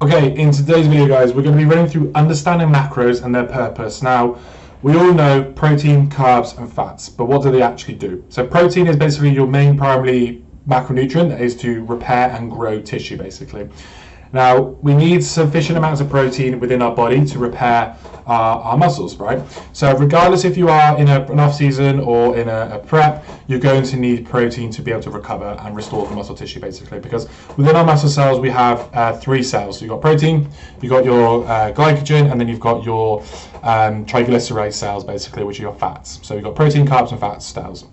Okay, in today's video, guys, we're going to be running through understanding macros and their purpose. Now, we all know protein, carbs, and fats, but what do they actually do? So protein is basically your main primary macronutrient that is to repair and grow tissue, basically. Now, we need sufficient amounts of protein within our body to repair our muscles, right? So regardless if you are in an off-season or in a prep, you're going to need protein to be able to recover and restore the muscle tissue, basically, because within our muscle cells, we have three cells. So you've got protein, you've got your glycogen, and then you've got your triglyceride cells, basically, which are your fats. So you've got protein, carbs, and fats cells.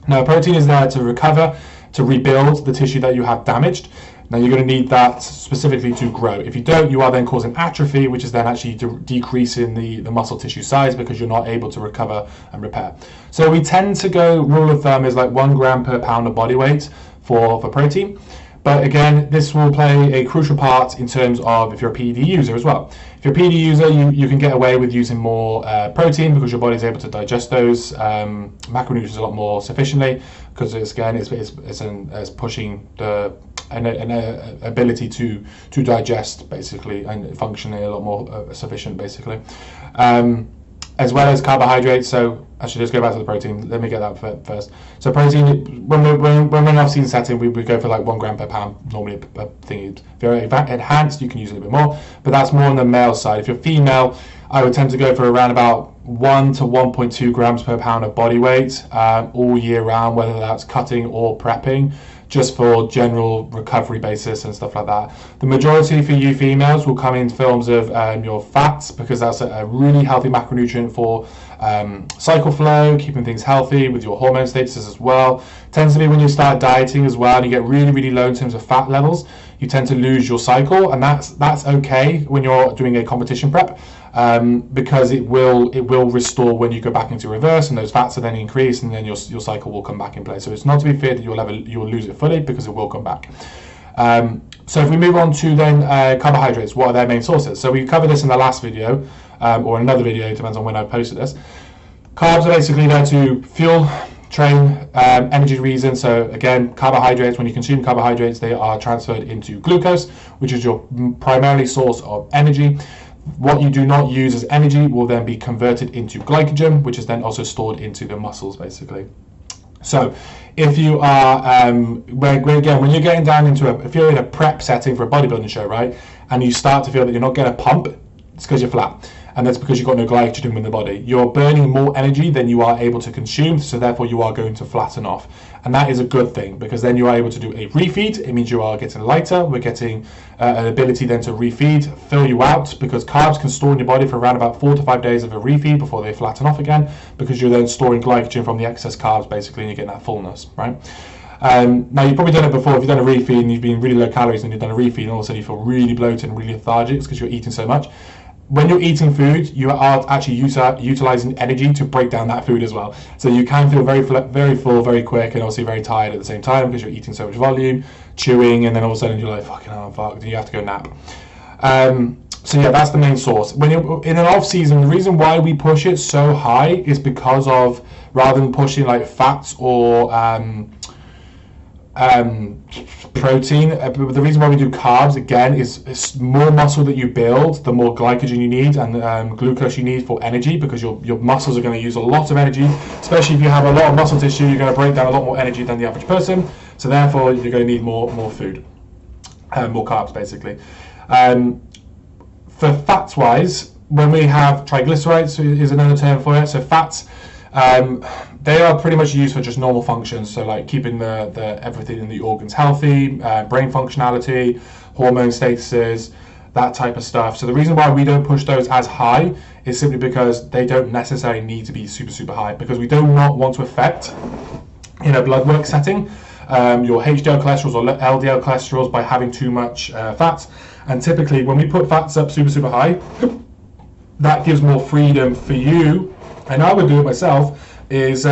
Now, protein is there to recover, to rebuild the tissue that you have damaged. Now you're going to need that specifically to grow. If you don't, you are then causing atrophy, which is then actually decreasing the muscle tissue size because you're not able to recover and repair. So we tend to go, rule of thumb is like 1 gram per pound of body weight for protein. But again, this will play a crucial part in terms of if you're a PED user as well. If you're a PED user, you can get away with using more protein because your body is able to digest those macronutrients a lot more sufficiently, because it's pushing the an ability to digest, basically, and functioning a lot more sufficient, basically. As well as carbohydrates. So actually, let's go back to the protein. Let me get that first. So protein, when we're in an off-season setting, we go for like 1 gram per pound, normally a thing. If you're enhanced, you can use a little bit more, but that's more on the male side. If you're female, I would tend to go for around about 1 to 1.2 grams per pound of body weight all year round, whether that's cutting or prepping, just for general recovery basis and stuff like that. The majority for you females will come in forms of your fats, because that's a really healthy macronutrient for cycle flow, keeping things healthy with your hormone statuses as well. Tends to be when you start dieting as well and you get really, really low in terms of fat levels, you tend to lose your cycle, and that's okay when you're doing a competition prep, because it will restore when you go back into reverse, and those fats are then increased, and then your cycle will come back in place. So it's not to be feared that you'll lose it fully, because it will come back. So if we move on to then carbohydrates, what are their main sources? So we covered this in the last video, or another video, it depends on when I posted this. Carbs are basically there to fuel, train, energy reasons. So again, carbohydrates, when you consume carbohydrates, they are transferred into glucose, which is your primarily source of energy. What you do not use as energy will then be converted into glycogen, which is then also stored into the muscles, basically. So if you are, when you're getting down into if you're in a prep setting for a bodybuilding show, right, and you start to feel that you're not getting a pump, it's because you're flat. And that's because you've got no glycogen in the body. You're burning more energy than you are able to consume, so therefore you are going to flatten off. And that is a good thing, because then you are able to do a refeed. It means you are getting lighter. We're getting an ability then to refeed, fill you out, because carbs can store in your body for around about 4 to 5 days of a refeed before they flatten off again, because you're then storing glycogen from the excess carbs, basically, and you're getting that fullness, right? Now, you've probably done it before. If you've done a refeed and you've been really low calories and you've done a refeed, and all of a sudden you feel really bloated and really lethargic, it's because you're eating so much. When you're eating food, you are actually utilizing energy to break down that food as well. So you can feel very full, very quick, and obviously very tired at the same time, because you're eating so much volume, chewing, and then all of a sudden you're like, fucking hell, I'm fucked, and you have to go nap. So yeah, that's the main source. When you're in an off season, the reason why we push it so high is because of, rather than pushing like fats or protein, the reason why we do carbs, again, is more muscle that you build, the more glycogen you need and glucose you need for energy, because your muscles are going to use a lot of energy. Especially if you have a lot of muscle tissue, you're going to break down a lot more energy than the average person, so therefore you're going to need more food, more carbs, basically. For fats wise, when we have triglycerides is another term for it. So fats, they are pretty much used for just normal functions, so like keeping the everything in the organs healthy, brain functionality, hormone statuses, that type of stuff. So the reason why we don't push those as high is simply because they don't necessarily need to be super high, because we do not want to affect, in a blood work setting, your HDL cholesterols or LDL cholesterols by having too much fats. And typically when we put fats up super high, that gives more freedom for you, and I would do it myself, is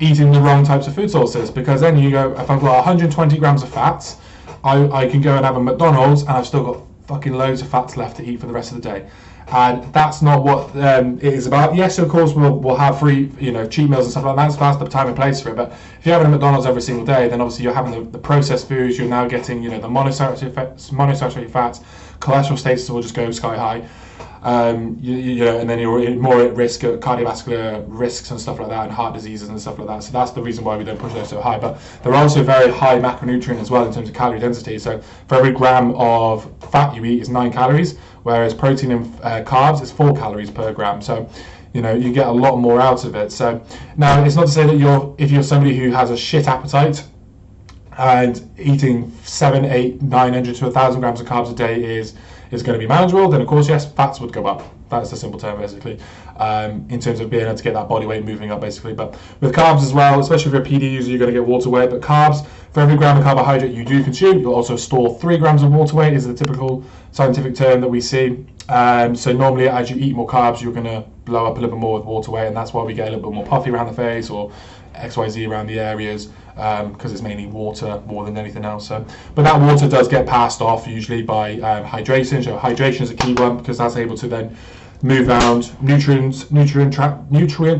eating the wrong types of food sources, because then you go, if I've got 120 grams of fats, I can go and have a McDonald's and I've still got fucking loads of fats left to eat for the rest of the day. And that's not what it is about. Yes, of course, we'll have free, cheat meals and stuff like that. That's the time and place for it. But if you're having a McDonald's every single day, then obviously you're having the processed foods. You're now getting, the monosaturated fats, cholesterol status will just go sky high. You know, and then you're more at risk of cardiovascular risks and stuff like that, and heart diseases and stuff like that. So that's the reason why we don't push those so high. But they're also very high macronutrient as well in terms of calorie density. So for every gram of fat you eat is 9 calories, whereas protein and carbs is 4 calories per gram. So you know, you get a lot more out of it. So now it's not to say that if you're somebody who has a shit appetite and eating 700, 800, 900 to 1,000 grams of carbs a day is going to be manageable, then of course, yes, fats would go up. That's the simple term, basically, in terms of being able to get that body weight moving up, basically. But with carbs as well, especially if you're a PD user, you're going to get water weight. But carbs, for every gram of carbohydrate you do consume, you'll also store 3 grams of water weight, is the typical scientific term that we see. So normally, as you eat more carbs, you're going to blow up a little bit more with water weight, and that's why we get a little bit more puffy around the face or XYZ around the areas, because it's mainly water more than anything else. So, but that water does get passed off usually by hydration. So hydration is a key one, because that's able to then move around nutrient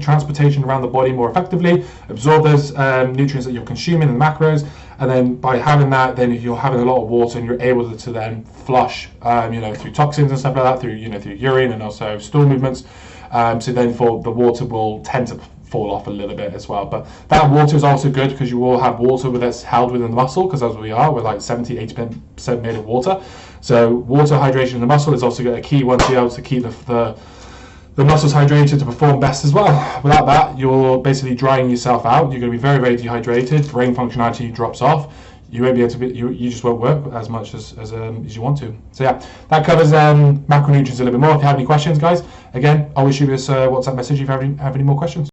transportation around the body more effectively, absorb those nutrients that you're consuming in the macros, and then by having that, then you're having a lot of water, and you're able to then flush, you know, through toxins and stuff like that, through urine and also stool movements. So then the water will tend to fall off a little bit as well. But that water is also good, because you will have water that's held within the muscle, because as we are, we're like 70-80% made of water. So water hydration in the muscle is also a key one to be able to keep the muscles hydrated to perform best as well. Without that, you're basically drying yourself out. You're going to be very, very dehydrated. Brain functionality drops off. You won't be able to you just won't work as much as you want to. So yeah, that covers macronutrients a little bit more. If you have any questions, guys, again, always shoot us a WhatsApp message if you have any more questions.